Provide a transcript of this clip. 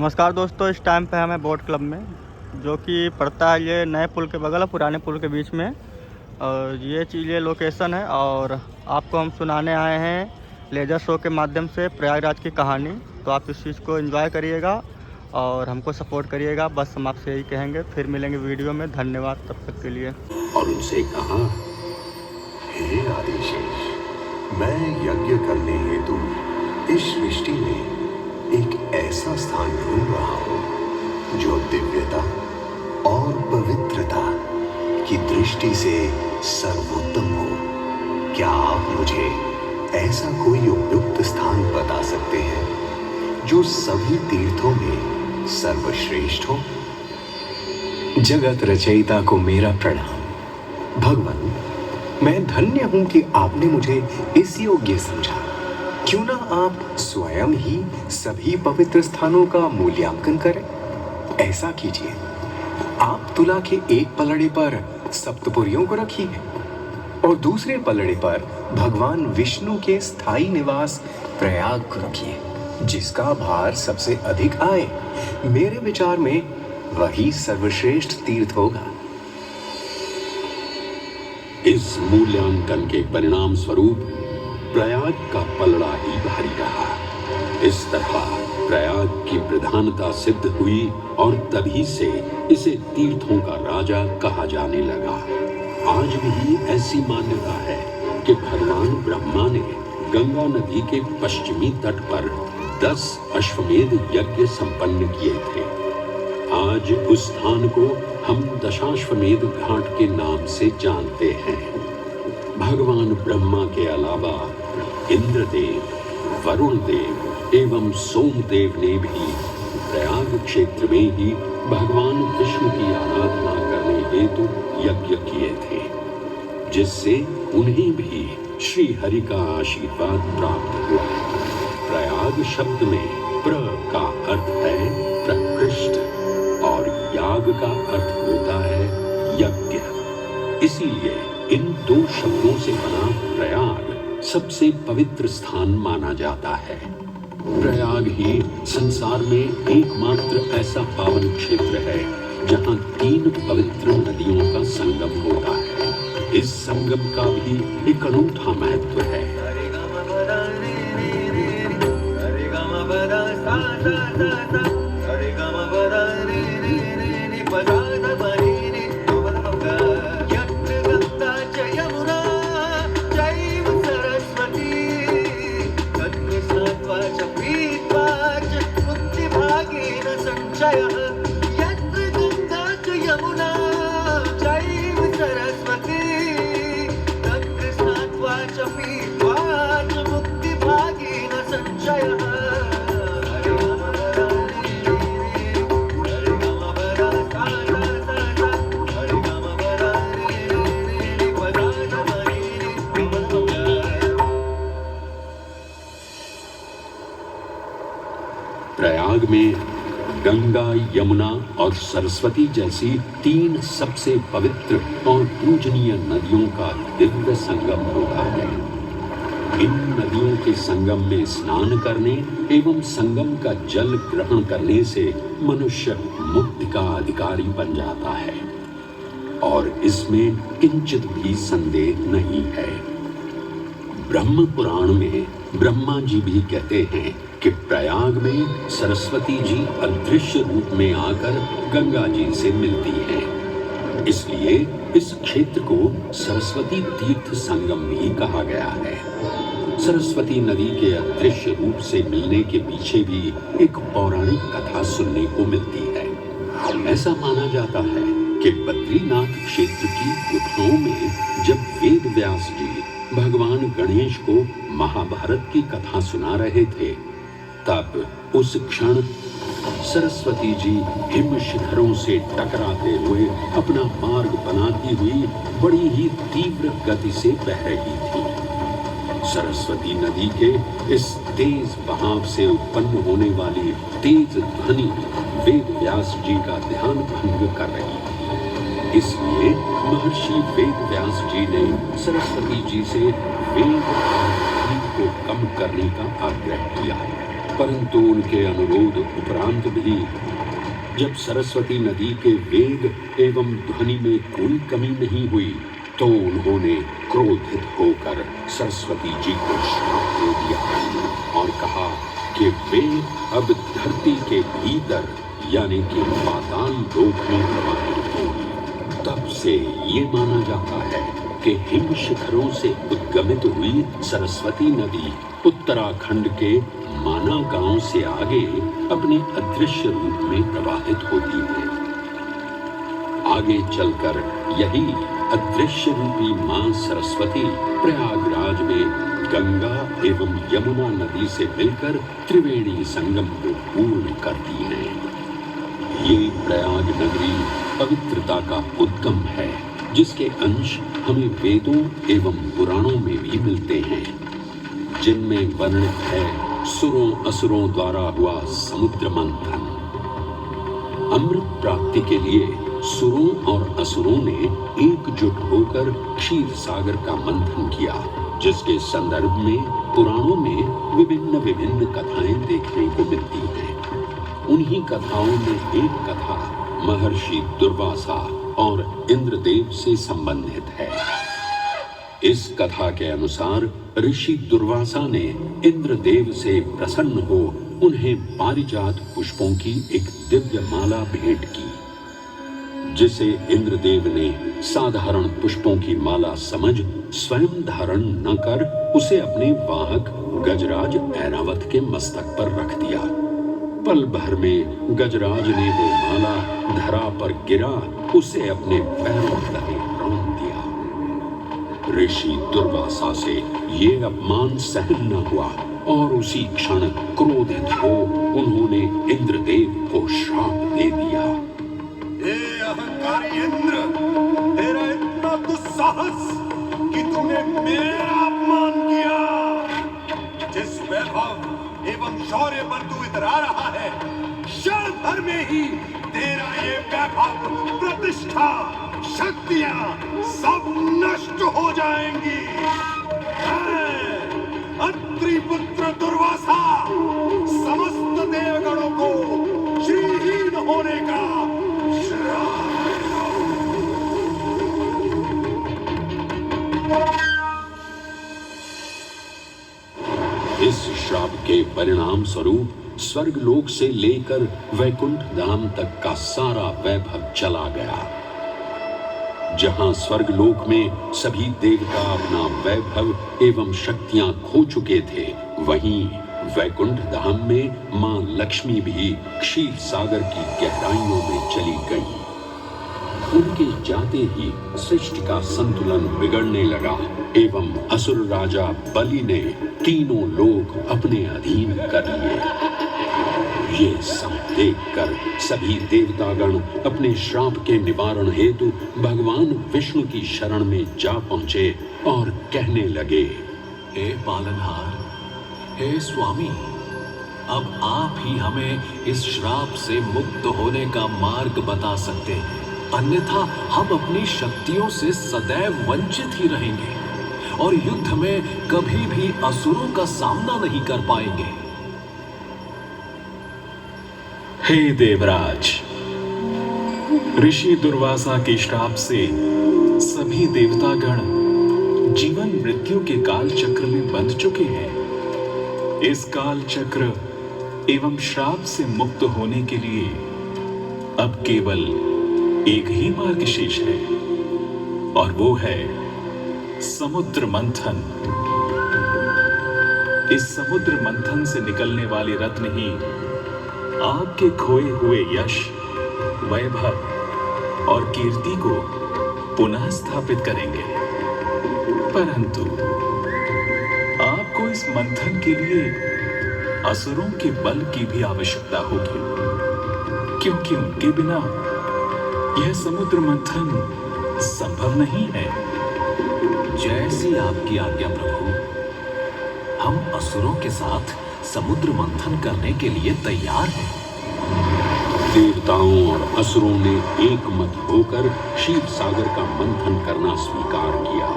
नमस्कार दोस्तों, इस टाइम पे हमें बोट क्लब में जो कि पड़ता है ये नए पुल के बगल और पुराने पुल के बीच में। और ये लोकेशन है और आपको हम सुनाने आए हैं लेज़र शो के माध्यम से प्रयागराज की कहानी। तो आप इस चीज़ को एंजॉय करिएगा और हमको सपोर्ट करिएगा, बस हम आपसे यही कहेंगे। फिर मिलेंगे वीडियो में, धन्यवाद तब तक के लिए। और उनसे कहा, हे आदिशेष, मैं यज्ञ करने हेतु इस सृष्टि में एक ऐसा स्थान ढूंढ रहा हूं जो दिव्यता और पवित्रता की दृष्टि से सर्वोत्तम हो। क्या आप मुझे ऐसा कोई उपयुक्त स्थान बता सकते हैं जो सभी तीर्थों में सर्वश्रेष्ठ हो? जगत रचयिता को मेरा प्रणाम। भगवान, मैं धन्य हूं कि आपने मुझे इस योग्य समझा। क्यों ना आप स्वयं ही सभी पवित्र स्थानों का मूल्यांकन करें। ऐसा कीजिए, आप तुला के एक पलड़े पर सप्तपुरियों को रखिए और दूसरे पलड़े पर भगवान विष्णु के स्थायी निवास प्रयाग को रखिए, जिसका भार सबसे अधिक आए। मेरे विचार में वही सर्वश्रेष्ठ तीर्थ होगा। इस मूल्यांकन के परिणाम स्वरूप प्रयाग का पलड़ा ही भारी रहा। इस तरह प्रयाग की प्रधानता सिद्ध हुई और तभी से इसे तीर्थों का राजा कहा जाने लगा। आज भी ऐसी मान्यता है कि भगवान ब्रह्मा ने गंगा नदी के पश्चिमी तट पर 10 अश्वमेध यज्ञ संपन्न किए थे। आज उस स्थान को हम दशाश्वमेध घाट के नाम से जानते हैं। भगवान ब्रह्मा के अलावा इंद्रदेव, वरुण देव एवं सोमदेव ने भी प्रयाग क्षेत्र में ही भगवान विष्णु की आराधना करने हेतु यज्ञ किए थे, जिससे उन्हें भी श्री हरि का आशीर्वाद प्राप्त हुआ। प्रयाग शब्द में प्र का अर्थ है प्रकृष्ट और याग का अर्थ होता है यज्ञ। इसीलिए इन दो शब्दों से बना प्रयाग सबसे पवित्र स्थान माना जाता है। प्रयाग ही संसार में एकमात्र ऐसा पावन क्षेत्र है जहां 3 पवित्र नदियों का संगम होता है। इस संगम का भी एक अनूठा महत्व है। प्रयाग में गंगा, यमुना और सरस्वती जैसी 3 सबसे पवित्र और पूजनीय नदियों का दिव्य संगम होता है। इन नदियों के संगम में स्नान करने एवं संगम का जल ग्रहण करने से मनुष्य मुक्ति का अधिकारी बन जाता है और इसमें किंचित भी संदेह नहीं है। ब्रह्म पुराण में ब्रह्मा जी भी कहते हैं कि प्रयाग में सरस्वती जी अदृश्य रूप में आकर गंगा जी से मिलती हैं। इसलिए इस क्षेत्र को सरस्वती तीर्थ संगम भी कहा गया है। सरस्वती नदी के अदृश्य रूप से मिलने के पीछे भी एक पौराणिक कथा सुनने को मिलती है। ऐसा माना जाता है कि बद्रीनाथ क्षेत्र की गुफाओं में जब वेद व्यास जी भगवान गणेश को महाभारत की कथा सुना रहे थे, तब उस क्षण सरस्वती जी हिम शिखरों से टकराते हुए अपना मार्ग बनाती हुई बड़ी ही तीव्र गति से बह रही थी। सरस्वती नदी के इस तेज बहाव से उत्पन्न होने वाली तेज ध्वनि वेद व्यास जी का ध्यान भंग कर रही थी। इसलिए महर्षि वेद व्यास जी ने सरस्वती जी से वेद और ध्वनि को कम करने का आग्रह किया परंतु उनके अनुरोध उपरांत भी जब सरस्वती नदी के वेग एवं ध्वनि में कोई कमी नहीं हुई, तो उन्होंने क्रोधित होकर सरस्वती जी को श्राप दे दिया और कहा कि वे अब धरती के भीतर यानी कि पाताल लोक में प्रवाहित होंगी। तब से ये माना जाता है कि हिम शिखरों से उद्गमित हुई सरस्वती नदी उत्तराखंड के माना गांव से आगे अपने अदृश्य रूप में प्रवाहित होती है। आगे चलकर यही अदृश्य रूपी मां सरस्वती प्रयागराज में गंगा एवं यमुना नदी से मिलकर त्रिवेणी संगम को पूर्ण करती है। ये प्रयाग नगरी पवित्रता का उद्गम है, जिसके अंश हमें वेदों एवं पुराणों में भी मिलते हैं, जिनमें वर्णित है सुरों असुरों द्वारा हुआ समुद्र मंथन। अमृत प्राप्ति के लिए सुरों और असुरों ने एकजुट होकर क्षीर सागर का मंथन किया, जिसके संदर्भ में पुराणों में विभिन्न कथाएं देखने को मिलती हैं। उन्हीं कथाओं में एक कथा महर्षि दुर्वासा और इंद्रदेव से संबंधित है। इस कथा के अनुसार ऋषि दुर्वासा ने इंद्रदेव से प्रसन्न हो उन्हें पारिजात पुष्पों की एक दिव्य माला भेंट की, जिसे इंद्रदेव ने साधारण पुष्पों की माला समझ स्वयं धारण न कर उसे अपने वाहक गजराज ऐरावत के मस्तक पर रख दिया। पल भर में गजराज ने वो माला धरा पर गिरा उसे अपने पैरों तले रौंद दिया। ऋषि दुर्वासा से ये अपमान सहन न हुआ और उसी क्षण क्रोधित हो उन्होंने इंद्रदेव को श्राप दे दिया। अहंकारी इंद्र, तेरा इतना दुस्साहस कि तूने मेरा अपमान किया। जिस वैभव एवं शौर्य पर तू इधर आ रहा है, क्षण भर में ही तेरा ये वैभव, प्रतिष्ठा, शक्तियां सब नष्ट हो जाएंगी। अत्रि पुत्र दुर्वासा समस्त देवगणों को श्रीहीन होने का श्राप। इस श्राप के परिणाम स्वरूप स्वर्गलोक से लेकर वैकुंठ धाम तक का सारा वैभव चला गया। जहां स्वर्गलोक में सभी देवता अपना वैभव एवं शक्तियां खो चुके थे, वहीं वैकुंठ धाम में मां लक्ष्मी भी क्षीर सागर की गहराइयों में चली गई। उनके जाते ही सृष्टि का संतुलन बिगड़ने लगा एवं असुर राजा बलि ने तीनों लोक अपने अधीन कर लिए। ये सब देखकर सभी देवतागण अपने श्राप के निवारण हेतु भगवान विष्णु की शरण में जा पहुंचे और कहने लगे, हे पालनहार, हे स्वामी, अब आप ही हमें इस श्राप से मुक्त होने का मार्ग बता सकते हैं, अन्यथा हम अपनी शक्तियों से सदैव वंचित ही रहेंगे और युद्ध में कभी भी असुरों का सामना नहीं कर पाएंगे। हे देवराज, ऋषि दुर्वासा के श्राप से सभी देवतागण जीवन मृत्यु के काल चक्र में बंध चुके हैं। इस काल चक्र एवं श्राप से मुक्त होने के लिए अब केवल एक ही मार्ग शेष है और वो है समुद्र मंथन। इस समुद्र मंथन से निकलने वाले रत्न ही आपके खोए हुए यश, वैभव और कीर्ति को पुनः स्थापित करेंगे। परंतु आपको इस मंथन के लिए असुरों के बल की भी आवश्यकता होगी, क्योंकि उनके बिना यह समुद्र मंथन संभव नहीं है। जैसी आपकी आज्ञा प्रभु, हम असुरों के साथ समुद्र मंथन करने के लिए तैयार हैं। देवताओं और असुरों ने एक मत होकर क्षीर सागर का मंथन करना स्वीकार किया।